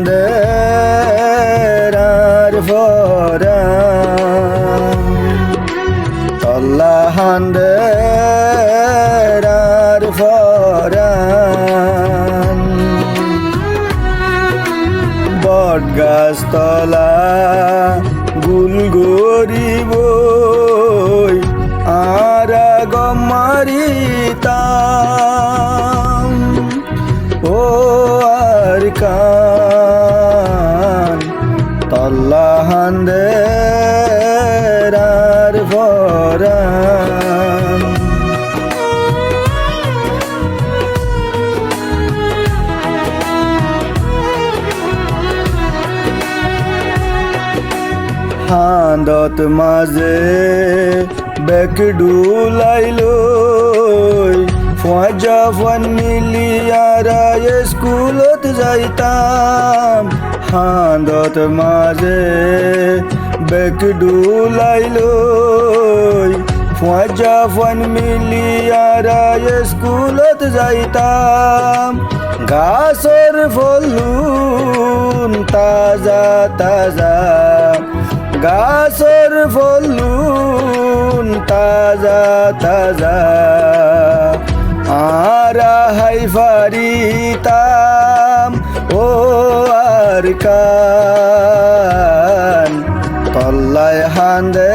হান্দের Ferran তল্লা হান্দের Ferran বট গাছ তলা গুল গরিব আর গমারিতাম ও আর কান তল্লা হান্দের ফরান হান্দত মাঝে বেক ডুলাইলো ফজা ফন মিলিয়ারা স্কুলত যাইতাম হান্দত মাঝে বেক ডুলাইলো ফজা ফন মিলিয়ারা স্কুলত যাইতাম গাছর ফলুন তাজা তাজা গাছর ফলুন তাজা তাজা আরা হাই ফারিতাম ও আর কান তল্লায় হান্দের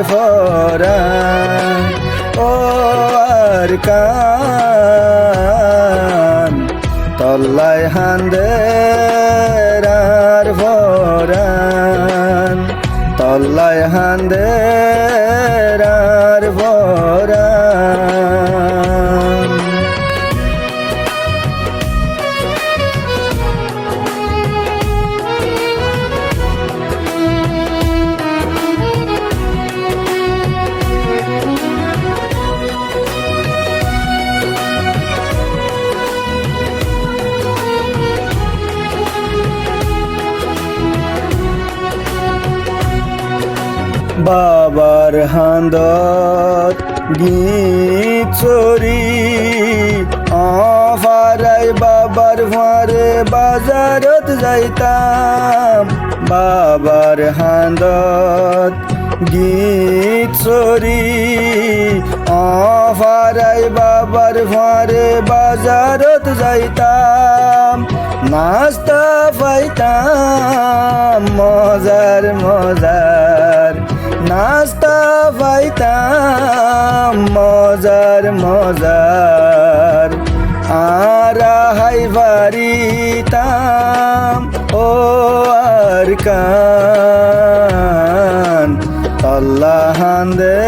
ফরান ও আর কান তল্লায় হান্দের ফরান তল্লায় হান্দের ফরান বাবার হান্দত গীত চরি আফারাই বাবার ফারে বাজারত যাইতাম বাবার হান্দত গীত চরি আফারাই বাবার ফারে বাজারত যাইতাম নাস্তা পাইতাম মজার মজার নাস্তা পাইতাম মজার মজার আরা হাই ফারিতাম ও আর কান তল্লা হান্দে